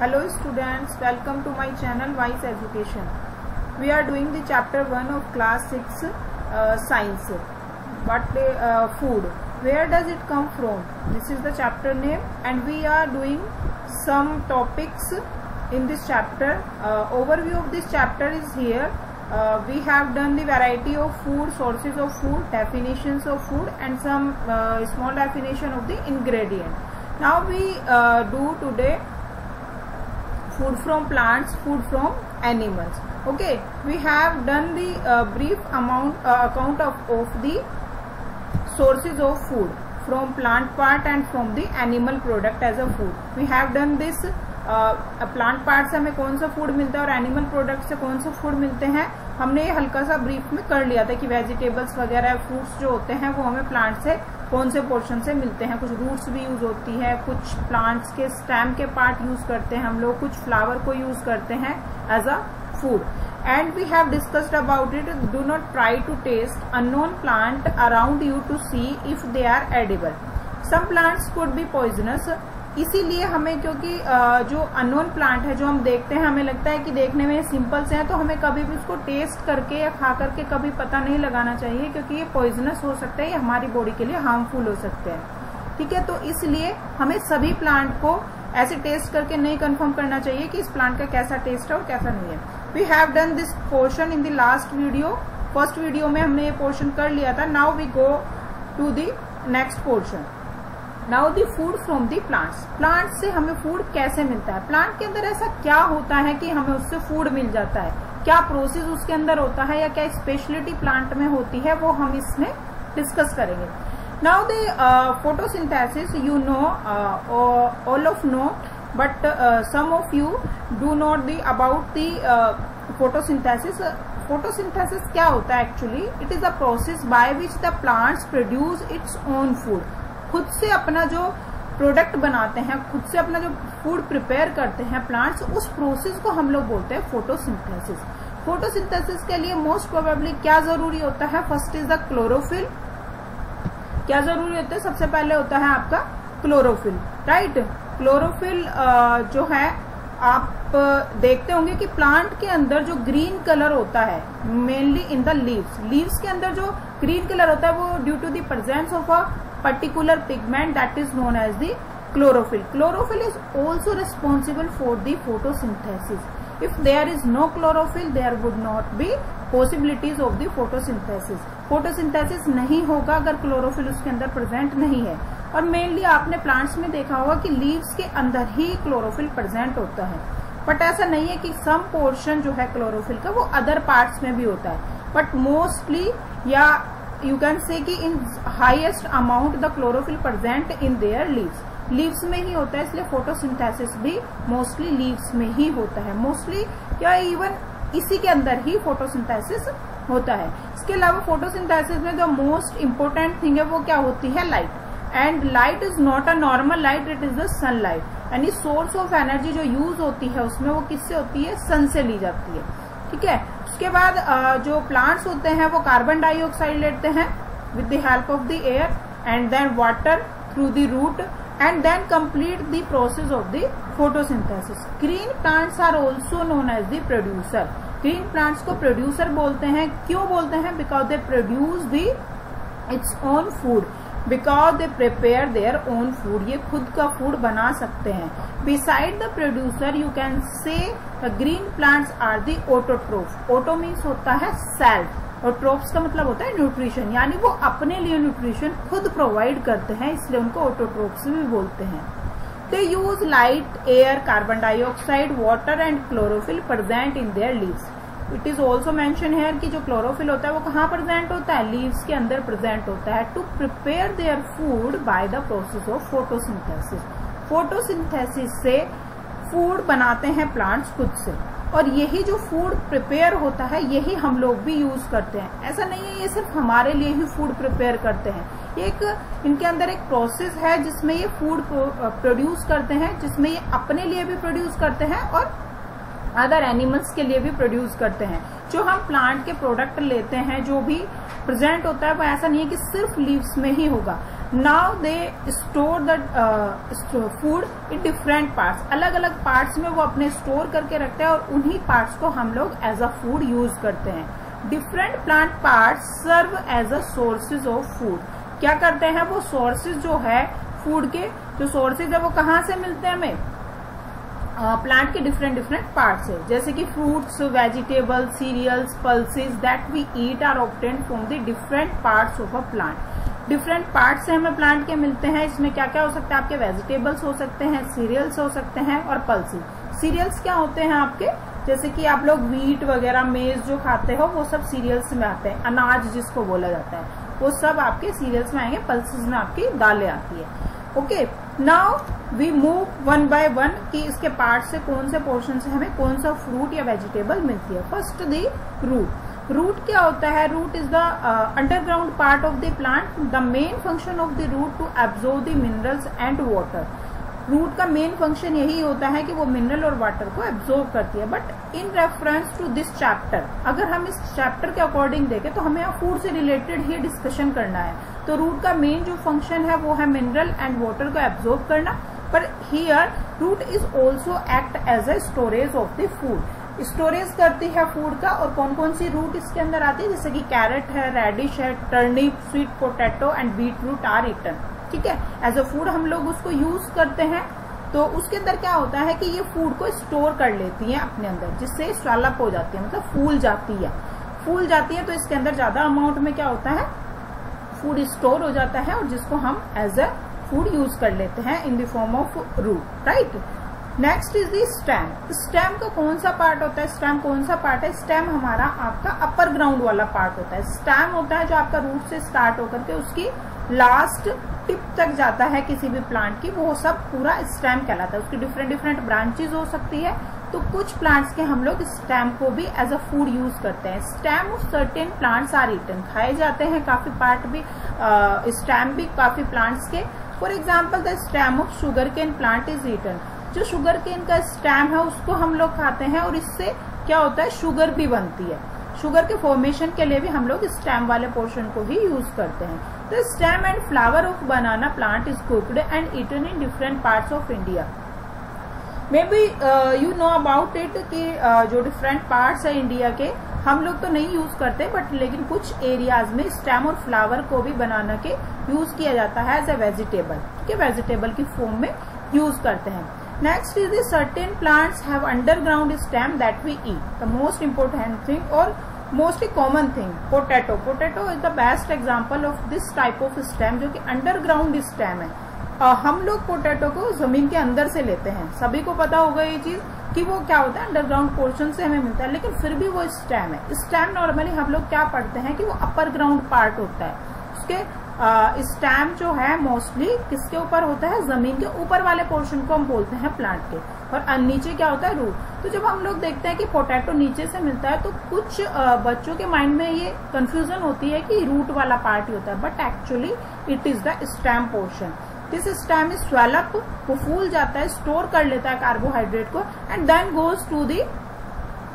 Hello students, welcome to my channel Wise Education. We are doing the chapter 1 of class 6 science. But food, where does it come from? This is the chapter name and we are doing some topics in this chapter. Overview of this chapter is here. We have done the variety of food, sources of food, definitions of food and some small definition of the ingredient. Now we do today food from plants, food from animals. Okay, we have done the brief account of the sources of food from plant part and from the animal product as a food. We have done this. Plant part से हमें कौन सा food मिलता है और animal product से कौन सा फूड मिलते हैं, हमने ये हल्का सा ब्रीफ में कर लिया था कि वेजिटेबल्स वगैरह फ्रूट्स जो होते हैं वो हमें प्लांट से कौन से पोर्शन से मिलते हैं. कुछ रूट्स भी यूज होती है, कुछ प्लांट्स के स्टेम के पार्ट यूज करते हैं हम लोग, कुछ फ्लावर को यूज करते हैं as a food. And we have discussed about it. Do not try to test unknown plant around you to see if they are edible. Some plants could be poisonous. इसीलिए हमें, क्योंकि जो unknown plant है जो हम देखते हैं हमें लगता है कि देखने में सिंपल से है, तो हमें कभी भी उसको टेस्ट करके या खा करके कभी पता नहीं लगाना चाहिए क्योंकि ये पॉइजनस हो सकते हैं, ये हमारी बॉडी के लिए हार्मफुल हो सकते हैं. ठीक है, तो इसलिए हमें सभी प्लांट को ऐसे टेस्ट करके नहीं कंफर्म करना चाहिए कि इस प्लांट का कैसा टेस्ट है और कैसा नहीं है. We have done this portion in the last video. First video में हमने ये पोर्शन कर लिया था. Now we go to the next portion. Now the food from the plants. Plant से हमें फूड कैसे मिलता है, प्लांट के अंदर ऐसा क्या होता है कि हमें उससे फूड मिल जाता है, क्या प्रोसेस उसके अंदर होता है या क्या स्पेशलिटी प्लांट में होती है, वो हम इसमें डिस्कस करेंगे. Now the photosynthesis, you know, all of know, but some of you do not the about the photosynthesis. Photosynthesis क्या होता है actually? It is a process by which the plants produce its own food. खुद से अपना जो product बनाते हैं, खुद से अपना जो फूड प्रिपेयर करते हैं प्लांट्स, उस प्रोसेस को हम लोग बोलते हैं फोटोसिंथेसिस. फोटोसिंथेसिस के लिए मोस्ट प्रोबेबली क्या जरूरी होता है? First is the chlorophyll. क्या जरूरी होता है? सबसे पहले होता है आपका क्लोरोफिल, राइट. क्लोरोफिल जो है आप देखते होंगे कि प्लांट के अंदर जो ग्रीन कलर होता है, mainly in the leaves. Leaves के अंदर जो ग्रीन कलर होता है वो due to the presence of a particular pigment that is known as the chlorophyll. Chlorophyll is also responsible for the photosynthesis. If there is no chlorophyll, there would not be possibilities of the photosynthesis. Photosynthesis नहीं होगा अगर chlorophyll उसके अंदर present नहीं है. और mainly आपने plants में देखा होगा कि leaves के अंदर ही chlorophyll present होता है, बट ऐसा नहीं है कि some portion जो है chlorophyll का वो other parts में भी होता है. But mostly या you can say कि in highest amount the chlorophyll present in their leaves. Leaves में ही होता है, इसलिए फोटोसिंथेसिस भी मोस्टली लीव्स में ही होता है. मोस्टली क्या इवन इसी के अंदर ही फोटोसिंथेसिस होता है. इसके अलावा फोटोसिंथेसिस में जो मोस्ट इम्पोर्टेंट थिंग है वो क्या होती है? Light. And light is not a normal light, it is the sunlight. यानी सोर्स ऑफ एनर्जी जो यूज होती है उसमें वो किससे होती है? सन से ली जाती है. ठीक है, उसके बाद जो प्लांट्स होते हैं वो कार्बन डाइऑक्साइड लेते हैं with the help of the air and then water through the root and then complete the process of the photosynthesis. Green plants are also known as the producer. Green plants को producer बोलते हैं. क्यों बोलते हैं? Because they produce the its own food, because they prepare their own food. ये खुद का food बना सकते हैं. Beside the producer you can say green plants are the autotroph. Auto means होता है सेल्फ और ट्रोप्स का मतलब होता है न्यूट्रिशन, यानी वो अपने लिए न्यूट्रिशन खुद प्रोवाइड करते हैं, इसलिए उनको ऑटोट्रोफ्स भी बोलते हैं. They use light, air, carbon dioxide, water and chlorophyll present in their leaves. It is also mention here कि जो क्लोरोफिल होता है वो कहाँ प्रेजेंट होता है? लीव्स के अंदर प्रेजेंट होता है. To prepare their food by the process of photosynthesis. Photosynthesis से फूड बनाते हैं प्लांट्स खुद से, और यही जो फूड प्रिपेयर होता है यही हम लोग भी यूज करते हैं. ऐसा नहीं है ये सिर्फ हमारे लिए ही फूड प्रिपेयर करते हैं. ये एक इनके अंदर एक प्रोसेस है जिसमें ये फूड प्रोड्यूस करते हैं, जिसमें ये अपने लिए भी प्रोड्यूस करते हैं और अदर एनिमल्स के लिए भी प्रोड्यूस करते हैं. जो हम प्लांट के प्रोडक्ट लेते हैं जो भी प्रेजेंट होता है वो ऐसा नहीं है कि सिर्फ लीव्स में ही होगा. Now they store the food in different parts, अलग अलग पार्ट्स में वो अपने स्टोर करके रखते हैं और उन्हीं पार्ट्स को हम लोग एज अ फूड यूज करते हैं। Different plant parts serve as a sources of food, क्या करते हैं वो सोर्सेज जो है फूड के, जो सोर्सेज है वो कहाँ से मिलते हैं हमें, प्लांट के डिफरेंट पार्ट्स है, जैसे कि fruits, vegetable, cereals, pulses that we eat are obtained from the different parts of a plant. Different parts से हमें प्लांट के मिलते हैं, इसमें क्या क्या हो सकता है, आपके वेजिटेबल्स हो सकते हैं, सीरियल्स हो सकते हैं और पल्सेस। सीरियल्स क्या होते हैं आपके, जैसे कि आप लोग व्हीट वगैरह मेज जो खाते हो वो सब सीरियल्स में आते हैं, अनाज जिसको बोला जाता है वो सब आपके सीरियल्स में आएंगे, पल्सेस में आपकी दालें आती है। Okay, now we move one by one कि इसके पार्ट से कौन से पोर्शन से हमें कौन सा फ्रूट या वेजिटेबल मिलती है। First the root. रूट क्या होता है, root is the underground part of the plant. The main function of the root to absorb the minerals and water. Root का मेन फंक्शन यही होता है कि वो मिनरल और वाटर को एब्जॉर्ब करती है। But in reference to this chapter, अगर हम इस चैप्टर के अकॉर्डिंग देखें तो हमें यहाँ फूड से रिलेटेड ही डिस्कशन करना है। तो रूट का मेन जो फंक्शन है वो है मिनरल एंड वाटर को एब्जॉर्ब करना, पर here root is also act as a storage of the food. Storage करती है फूड का, और कौन कौन सी रूट इसके अंदर आती है, जैसे कि कैरेट है, रेडिश है, turnip, sweet potato and beet root are eaten. ठीक है, एज अ फूड हम लोग उसको यूज करते हैं। तो उसके अंदर क्या होता है कि ये फूड को स्टोर कर लेती है अपने अंदर, जिससे स्वैलअप हो जाती है, मतलब फूल जाती है। फूल जाती है तो इसके अंदर ज्यादा अमाउंट में क्या होता है, फूड स्टोर हो जाता है, और जिसको हम एज अ फूड यूज कर लेते हैं in the form of root, right. Next is the stem. Stem का कौन सा पार्ट होता है, स्टेम कौन सा पार्ट है, स्टेम हमारा आपका अपर ग्राउंड वाला पार्ट होता है। स्टेम होता है जो आपका रूट से स्टार्ट होकर के उसकी लास्ट टिप तक जाता है किसी भी प्लांट की, वो सब पूरा स्टेम कहलाता है। उसकी डिफरेंट ब्रांचेज हो सकती है, तो कुछ प्लांट्स के हम लोग स्टेम को भी एज अ फूड यूज करते हैं। Stem of certain plants are eaten, खाए जाते हैं काफी पार्ट भी, स्टेम भी काफी प्लांट्स के। For example the stem of sugar cane plant is eaten. जो शुगर केन का स्टेम है उसको हम लोग खाते हैं, और इससे क्या होता है, शुगर भी बनती है। शुगर के फॉर्मेशन के लिए भी हम लोग स्टेम वाले पोर्शन को ही यूज करते हैं। The stem and flower of banana plant is cooked and eaten in different parts of India. Maybe you know about it कि जो डिफरेंट पार्ट्स है इंडिया के, हम लोग तो नहीं यूज करते, बट लेकिन कुछ एरियाज में स्टेम और फ्लावर को भी बनाना के यूज किया जाता है एज ए वेजिटेबल, ठीक है, वेजिटेबल की फॉर्म में यूज करते हैं। Next is the certain plants have underground stem that we eat. The most important thing or most common thing, potato. Potato is the best example of this type of stem जो कि underground stem है। हम लोग potato को जमीन के अंदर से लेते हैं, सभी को पता होगा ये चीज कि वो क्या होता है, अंडरग्राउंड पोर्शन से हमें मिलता है, लेकिन फिर भी वो स्टेम है। स्टेम नॉर्मली हम लोग क्या पढ़ते हैं कि वो अपर ग्राउंड पार्ट होता है। उसके स्टेम जो है मोस्टली किसके ऊपर होता है, जमीन के ऊपर वाले पोर्शन को हम बोलते हैं प्लांट के, और नीचे क्या होता है, रूट। तो जब हम लोग देखते हैं कि पोटैटो नीचे से मिलता है तो कुछ बच्चों के माइंड में ये कंफ्यूजन होती है कि रूट वाला पार्ट ही होता है, but actually it is the stem portion. This stem is swell up, वो फूल जाता है, स्टोर कर लेता है कार्बोहाइड्रेट को, and then goes to the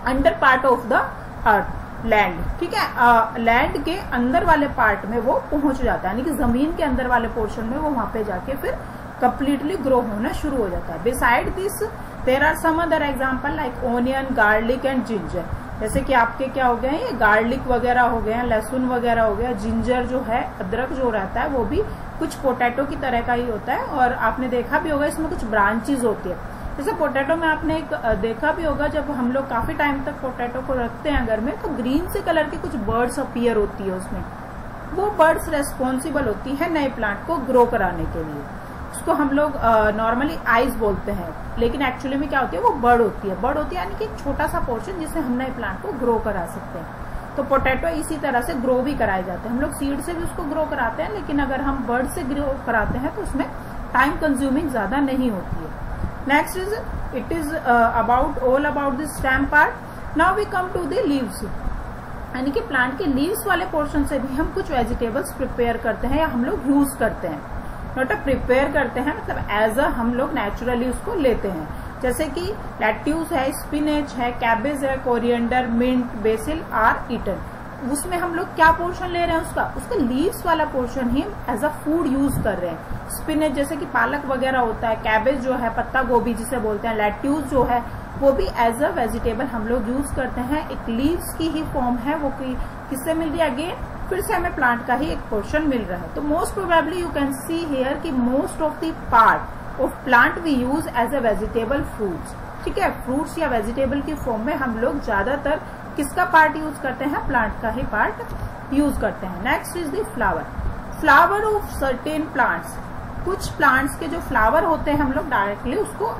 under part of the earth, land. ठीक है, लैंड के अंदर वाले पार्ट में वो पहुंच जाता है, यानी कि जमीन के अंदर वाले पोर्शन में वो वहां पे जाके फिर कंप्लीटली ग्रो होना शुरू हो जाता है। Beside this there are some other example like onion, garlic and ginger. जैसे कि आपके क्या हो गए हैं, गार्लिक वगैरह हो गए हैं, लहसुन वगैरह हो गया, जिंजर जो है, अदरक जो रहता है, वो भी कुछ पोटैटो की तरह का ही होता है। और आपने देखा भी होगा इसमें कुछ ब्रांचेज होती है। जैसे पोटैटो में आपने एक देखा भी होगा, जब हम लोग काफी टाइम तक पोटैटो को रखते हैं घर में, तो ग्रीन से कलर की कुछ बर्ड्स अपीयर होती है उसमें। वो बर्ड्स रेस्पॉन्सिबल होती है नए प्लांट को ग्रो कराने के लिए। उसको हम लोग नॉर्मली आइज बोलते हैं, लेकिन एक्चुअली में क्या होती है, वो बर्ड होती है। बर्ड होती है यानी कि एक छोटा सा पोर्शन जिससे हम नए प्लांट को ग्रो करा सकते हैं। तो पोटैटो इसी तरह से ग्रो भी कराए जाते हैं। हम लोग सीड से भी उसको ग्रो कराते हैं, लेकिन अगर हम बर्ड से ग्रो कराते हैं तो उसमें टाइम कंज्यूमिंग ज्यादा नहीं होती है। Next is it is about all about this stem part. Now we come to the leaves, यानी कि प्लांट के लीव्स वाले पोर्शन से भी हम कुछ वेजिटेबल्स प्रिपेयर करते हैं या हम लोग यूज करते हैं। नॉट प्रिपेयर करते हैं, मतलब एज अ हम लोग नेचुरली उसको लेते हैं। जैसे कि लेट्यूस है, स्पिनेच है, कैबेज है, coriander, mint, basil are eaten. उसमें हम लोग क्या पोर्शन ले रहे हैं, उसका लीव्स वाला पोर्शन ही एज अ फूड यूज कर रहे हैं। स्पिनच जैसे कि पालक वगैरह होता है, कैबेज जो है, पत्ता गोभी जिसे बोलते हैं, लेट्यूस जो है, वो भी एज अ वेजिटेबल हम लोग यूज करते हैं। एक लीव्स की ही फॉर्म है, वो किससे मिल रही है, अगेन फिर से हमें प्लांट का ही एक पोर्शन मिल रहा है। तो most probably you can see here कि most of the part of plant we use as a vegetable fruits. ठीक है, फ्रूट्स या वेजिटेबल की फॉर्म में हम लोग ज्यादातर किसका पार्ट यूज करते हैं, प्लांट का ही पार्ट यूज करते हैं। Next is the flower. Flower of certain plants, कुछ प्लांट्स के जो फ्लावर होते हैं हम लोग डायरेक्टली उसको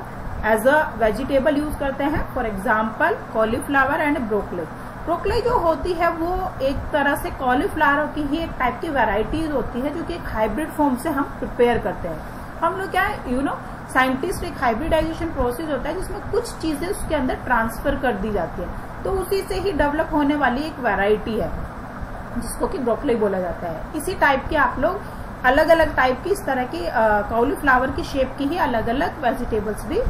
एज अ वेजिटेबल यूज करते हैं। For example cauliflower and broccoli. Broccoli जो होती है वो एक तरह से कॉलीफ्लावर की ही एक टाइप की वेराइटीज होती है, जो कि एक हाइब्रिड फॉर्म से हम प्रिपेयर करते हैं। हम लोग क्या है, साइंटिस्ट, एक हाइब्रिडाइजेशन प्रोसेस होता है जिसमें कुछ चीजें उसके अंदर ट्रांसफर कर दी जाती है, तो उसी से ही डेवलप होने वाली एक वैरायटी है जिसको कि ब्रोकली बोला जाता है। इसी टाइप के आप लोग अलग अलग टाइप की इस तरह की कॉलीफ्लावर की शेप की ही अलग अलग वेजिटेबल्स भी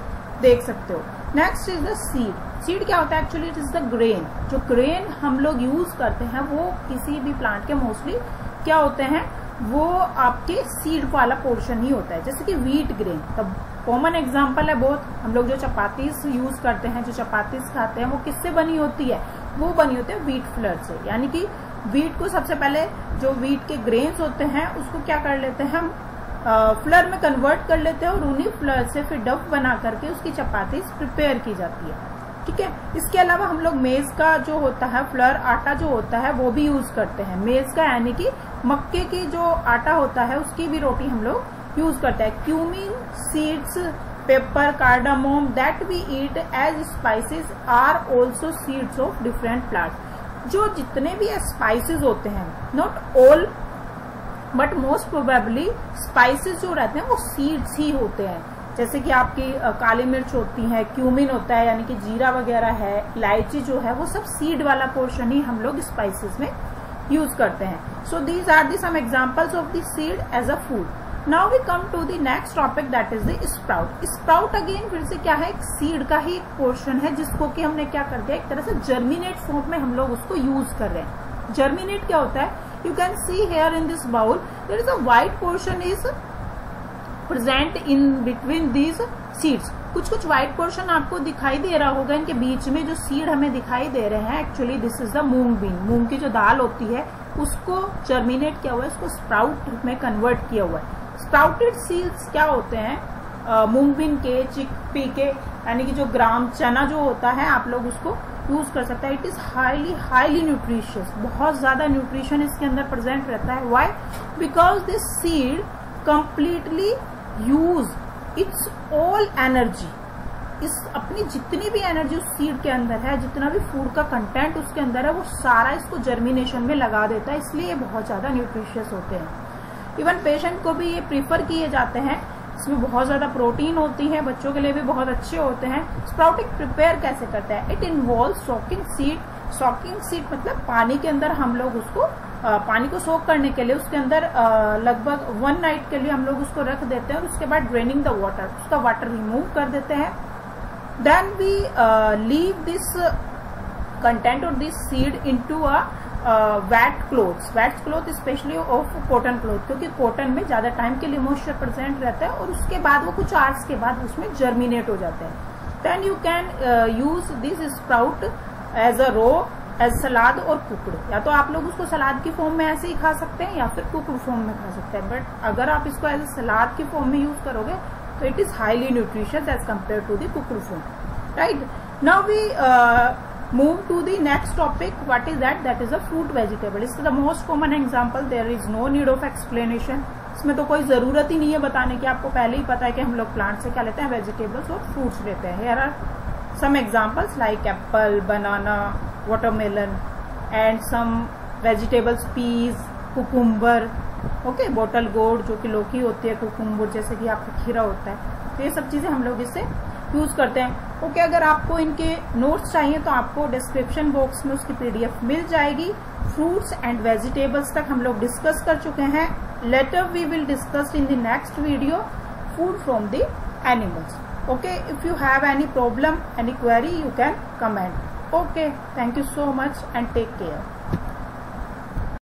देख सकते हो। Next is the seed. Seed क्या होता है, actually it is the grain. जो ग्रेन हम लोग यूज करते हैं वो किसी भी प्लांट के मोस्टली क्या होते हैं, वो आपके सीड वाला पोर्शन ही होता है। जैसे कि व्हीट ग्रेन, तब कॉमन एग्जांपल है बहुत। हम लोग जो चपातीस यूज करते हैं, जो चपातीस खाते हैं, वो किससे बनी होती है, वो बनी होती है व्हीट फ्लर से। यानी कि व्हीट को सबसे पहले जो व्हीट के ग्रेन्स होते हैं उसको क्या कर लेते हैं हम, फ्लर में कन्वर्ट कर लेते हैं और उन्हीं फ्लर से फिर डफ बना करके उसकी चपाती प्रिपेयर की जाती है। ठीक है, इसके अलावा हम लोग मेज का जो होता है फ्लर, आटा जो होता है वो भी यूज करते हैं। मेज का यानी कि मक्के की जो आटा होता है उसकी भी रोटी हम लोग यूज करते हैं। Cumin seeds, pepper, cardamom that we eat as spices are also seeds of different plants. जो जितने भी स्पाइसेस होते हैं, not all but most probably spices जो रहते हैं वो सीड्स ही होते हैं। जैसे कि आपकी काली मिर्च होती है, क्यूमिन होता है यानी कि जीरा वगैरह है, इलायची जो है, वो सब सीड वाला पोर्शन ही हम लोग स्पाइसेस में यूज करते हैं। So these are the some examples of the seed as a food. Now we come to the next topic that is the sprout. Sprout again फिर से क्या है, एक सीड का ही एक पोर्शन है जिसको कि हमने क्या कर दिया, एक तरह से जर्मिनेट फॉर्म में हम लोग उसको यूज कर रहे हैं। जर्मिनेट क्या होता है, you can see here in this bowl there is a white portion is present in between these seeds। कुछ व्हाइट पोर्शन आपको दिखाई दे रहा होगा, इनके बीच में जो सीड हमें दिखाई दे रहे हैं, actually this is the moong bean. Moong की जो दाल होती है उसको जर्मिनेट किया हुआ है, उसको स्प्राउट में कन्वर्ट किया हुआ है। स्प्राउटेड सीड्स क्या होते हैं, मूंग बीन के, चिकपी के, यानी कि जो ग्राम चना जो होता है आप लोग उसको यूज कर सकते हैं। इट इज हाईली न्यूट्रिशियस, बहुत ज्यादा न्यूट्रिशन इसके अंदर प्रेजेंट रहता है। Why, because this seed completely use it's all energy. इस अपनी जितनी भी एनर्जी उस सीड के अंदर है, जितना भी फूड का कंटेंट उसके अंदर है, वो सारा इसको जर्मिनेशन में लगा देता है, इसलिए ये बहुत ज्यादा न्यूट्रिशियस होते हैं। इवन पेशेंट को भी ये प्रीफर किए जाते हैं, इसमें बहुत ज्यादा प्रोटीन होती है, बच्चों के लिए भी बहुत अच्छे होते हैं। स्प्राउटिंग प्रिपेयर कैसे करते हैं, it involve soaking seed. Soaking seed मतलब पानी के अंदर हम लोग उसको पानी को सोक करने के लिए उसके अंदर लगभग 1 नाइट के लिए हम लोग उसको रख देते हैं और उसके बाद ड्रेनिंग द वाटर, उसका वाटर रिमूव कर देते हैं। Then we leave this content और this seed into a wet cloth specially of cotton cloth, क्योंकि कॉटन में ज्यादा टाइम के लिए मॉइस्चर प्रेजेंट रहता है और उसके बाद वो कुछ आवर्स के बाद उसमें जर्मिनेट हो जाते हैं। Then you can use this sprout as a raw, as salad और कुकड। या तो आप लोग उसको सलाद की फॉर्म में ऐसे ही खा सकते हैं या फिर कुकड फॉर्म में खा सकते हैं, बट अगर आप इसको एज सलाद की फॉर्म में यूज करोगे तो it is highly nutritious as compare to the cooked form, right. Now we move to the next topic. What is that? That is a fruit vegetable. This is the most common example. There is no need of explanation. इसमें तो कोई जरूरत ही नहीं है बताने की, आपको पहले ही पता है कि हम लोग प्लांट से क्या लेते हैं, वेजिटेबल्स और फ्रूट्स लेते हैं। Here are some examples like apple, banana, watermelon and some vegetables, peas, cucumber, okay, bottle gourd जो कि लौकी होती है, cucumber जैसे कि आपका खीरा होता है, तो ये सब चीजें हम लोग इससे यूज करते हैं। ओके, अगर आपको इनके नोट्स चाहिए तो आपको डिस्क्रिप्शन बॉक्स में उसकी पीडीएफ मिल जाएगी। फ्रूट्स एंड वेजिटेबल्स तक हम लोग डिस्कस कर चुके हैं। Later we will discuss in the next video food from the animals. Okay, if you have any problem, any query, you can comment. Okay, thank you so much and take care.